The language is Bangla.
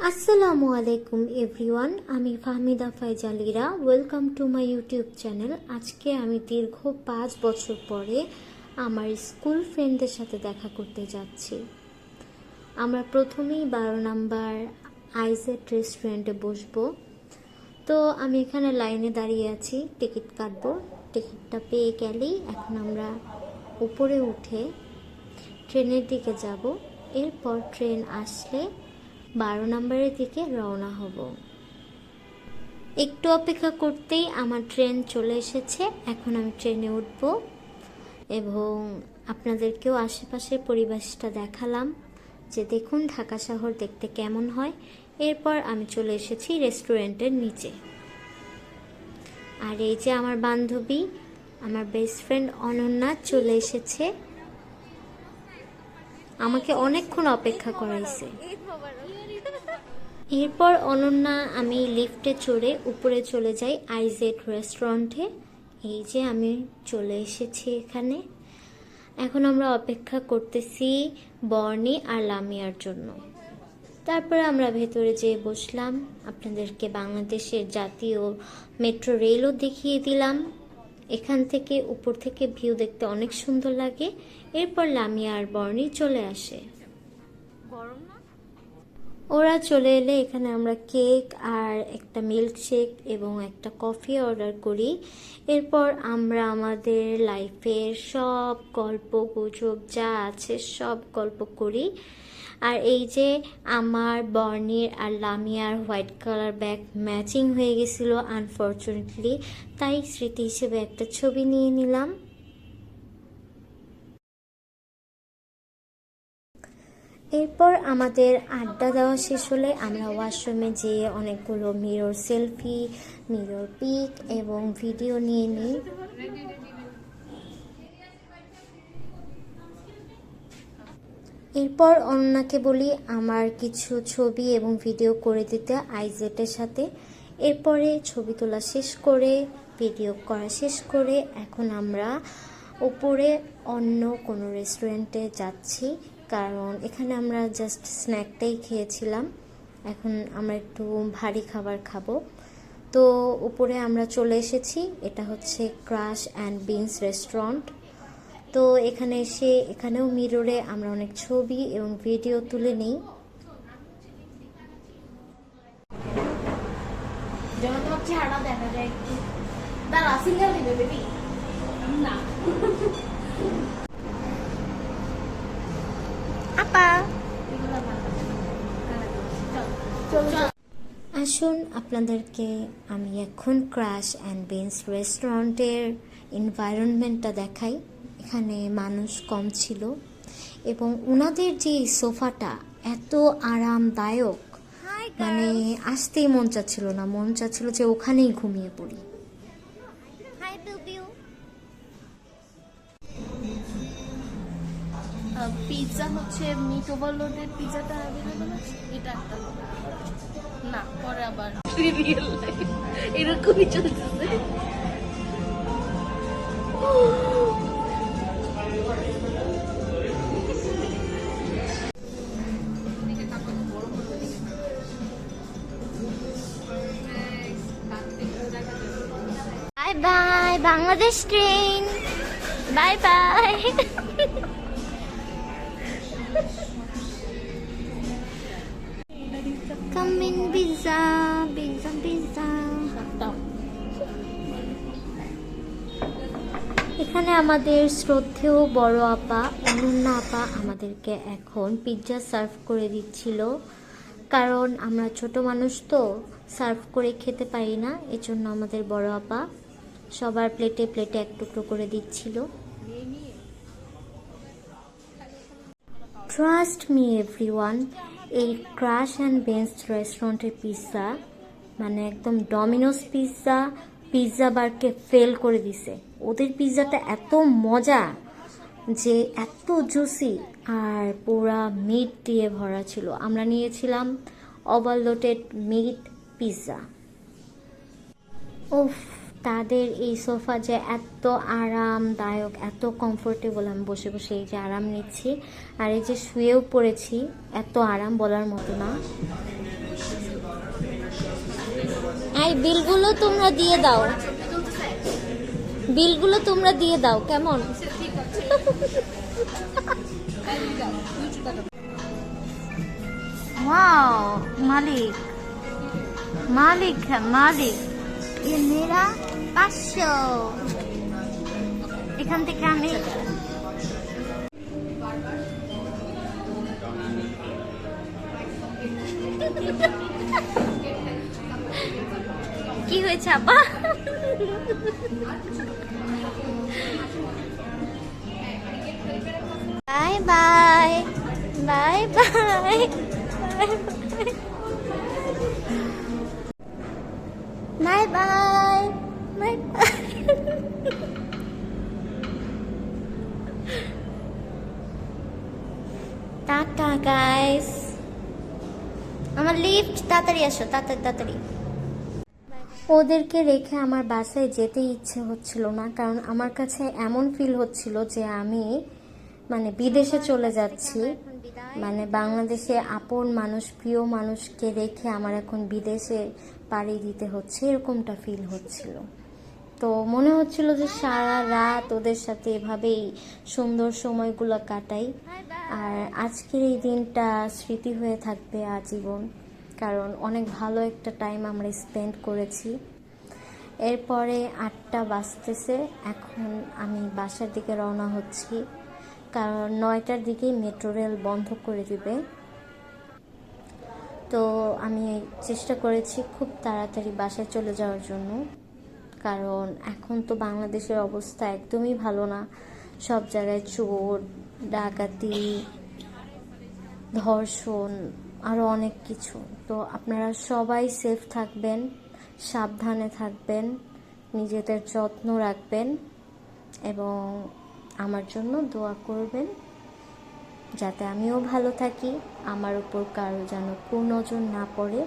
আসসালামু আলাইকুম এভরিওয়ান, আমি Fahmida Faizalira. Welcome to my YouTube channel. আজকে আমি দীর্ঘ 5 বছর পরে আমার স্কুল ফ্রেন্ডদের সাথে দেখা করতে যাচ্ছি। আমরা প্রথমেই 12 নম্বর আইজেড রেস্টুরেন্টে বসবো। তো আমি এখানে লাইনে দাঁড়িয়ে আছি, টিকিট কাটবো। টিকিটটা পেয়ে গেলেই এখন আমরা উপরে উঠে ট্রেনের দিকে যাব। এরপর ট্রেন আসলে 12 নম্বরের দিকে রওনা হব। একটু অপেক্ষা করতেই আমার ট্রেন চলে এসেছে। এখন আমি ট্রেনে উঠব এবং আপনাদেরকেও আশেপাশের পরিবেশটা দেখালাম যে দেখুন ঢাকা শহর দেখতে কেমন হয়। এরপর আমি চলে এসেছি রেস্টুরেন্টের নিচে। আর এই যে আমার বান্ধবী, আমার বেস্ট ফ্রেন্ড অনন্যা চলে এসেছে। আমাকে অনেকক্ষণ অপেক্ষা করাইছে। এরপর অনন্যা আমি লিফটে চড়ে উপরে চলে যাই আইজেড রেস্টুরেন্টে। এই যে আমি চলে এসেছি এখানে। এখন আমরা অপেক্ষা করতেছি বর্ণি আর লামিয়ার জন্য। তারপরে আমরা ভেতরে যেয়ে বসলাম। আপনাদেরকে বাংলাদেশের জাতীয় মেট্রো রেলও দেখিয়ে দিলাম। এখান থেকে উপর থেকে ভিউ দেখতে অনেক সুন্দর লাগে। এরপর লামিয়া আর বর্ণি চলে আসে। ওরা চলে এলে এখানে আমরা কেক আর একটা মিল্কশেক এবং একটা কফি অর্ডার করি। এরপর আমরা আমাদের লাইফের সব গল্প গুজব যা আছে সব গল্প করি। আর এই যে আমার বর্ণির আর লামিয়ার হোয়াইট কালার ব্যাগ ম্যাচিং হয়ে গেছিল আনফর্চুনেটলি, তাই স্মৃতি হিসেবে একটা ছবি নিয়ে নিলাম। এরপর আমাদের আড্ডা দেওয়া শেষ হলে আমরা ওয়াশরুমে যেয়ে অনেকগুলো মিরর সেলফি, মিরর পিক এবং ভিডিও নিয়ে নিই। এরপর অনন্যাকে বলি আমার কিছু ছবি এবং ভিডিও করে দিতে আইজেটের সাথে। এরপরে ছবি তোলা শেষ করে ভিডিও করা শেষ করে এখন আমরা উপরে অন্য কোনো রেস্টুরেন্টে যাচ্ছি, কারণ এখানে আমরা জাস্ট স্ন্যাকটাই খেয়েছিলাম। এখন আমরা একটু ভারী খাবার খাবো। তো উপরে আমরা চলে এসেছি। এটা হচ্ছে ক্রাশ অ্যান্ড বিনস রেস্টুরেন্ট। তো এখানে এসে এখানেও মিররে আমরা অনেক ছবি এবং ভিডিও তুলে নিই। যেমন তোমার চেহারা দেখা যায় একটু দাঁড়া সিঙ্গেল দিবে বেবি না আপা আসুন আপনাদেরকে আমি এখন ক্রাশ অ্যান্ড বিনস রেস্টুরেন্টের এনভায়রনমেন্টটা দেখাই। এখানে মানুষ কম ছিল এবং ওনাদের যে সোফাটা এত আরামদায়ক, মানে আসতেই মন চাচ্ছিল না, মন চাচ্ছিল যে ওখানেই ঘুমিয়ে পড়ি। পিৎজা হচ্ছে মিট ওভারলোডের পিৎজাটা অ্যাভেলেবল আছে, এটা একটা না পরে আবার রিয়েল লাইফ এরকমই চলতেছে। Bye bye Bangladesh train, bye bye. Come in pizza, pizza, pizza. এখানে আমাদের শ্রদ্ধেয় বড় আপা অনন্যা আপা আমাদেরকে এখন পিৎজা সার্ভ করে দিচ্ছিল, কারণ আমরা ছোট মানুষ তো সার্ভ করে খেতে পারি না, এজন্য আমাদের বড় আপা সবার প্লেটে প্লেটে এক টুকরো করে দিচ্ছিল। ট্রাস্ট মি এভরিওয়ান, এই ক্রাশ অ্যান্ড বিনস রেস্টুরেন্টের পিৎজা মানে একদম ডমিনোস পিৎজা, পিৎজা বারকে ফেল করে দিছে। ওদের পিৎজাটা এত মজা যে এত জুসি আর পুরা মিট দিয়ে ভরা ছিল। আমরা নিয়েছিলাম ওভারলোডেড মিট পিৎজা। উফ, তাদের এই সোফা যে এত আরামদায়ক, এত কমফোর্টেবল। আমি বসে বসে এই যে আরাম নিচ্ছি, আর এই যে শুয়েও পড়েছি, এত আরাম বলার মতো না। আই বিলগুলো তোমরা দিয়ে দাও, বিলগুলো তোমরা দিয়ে দাও কেমন? ওয়াও মালিক, मालिक है मालिक। ये मेरा 500। এখান থেকে আমি কি হয়েছে আপা? Bye bye bye bye bye bye bye bye. Tata guys, আমার লিফট, তাড়াতাড়ি আসো, তাড়াতাড়ি তাড়াতাড়ি। ওদেরকে রেখে আমার বাসায় যেতে ইচ্ছে হচ্ছিল না, কারণ আমার কাছে এমন ফিল হচ্ছিল যে আমি মানে বিদেশে চলে যাচ্ছি। মানে বাংলাদেশে আপন মানুষ, প্রিয় মানুষকে রেখে আমার এখন বিদেশে পাড়ি দিতে হচ্ছে, এরকমটা ফিল হচ্ছিল। তো মনে হচ্ছিল যে সারা রাত ওদের সাথে এভাবেই সুন্দর সময়গুলো কাটাই। আর আজকের এই দিনটা স্মৃতি হয়ে থাকবে আজীবন, কারণ অনেক ভালো একটা টাইম আমরা স্পেন্ড করেছি। এরপরে 8টা বাজতেছে, এখন আমি বাসার দিকে রওনা হচ্ছি, কারণ 9টার দিকেই মেট্রো রেল বন্ধ করে দিবে। তো আমি চেষ্টা করেছি খুব তাড়াতাড়ি বাসায় চলে যাওয়ার জন্য, কারণ এখন তো বাংলাদেশের অবস্থা একদমই ভালো না। সব জায়গায় চোর ডাকাতি, ধর্ষণ, আরও অনেক কিছু। তো আপনারা সবাই সেফ থাকবেন, সাবধানে থাকবেন, নিজেদের যত্ন রাখবেন এবং আমার জন্য দোয়া করবেন যাতে আমিও ভালো থাকি, আমার উপর কারো যেন কুনজর না পড়ে।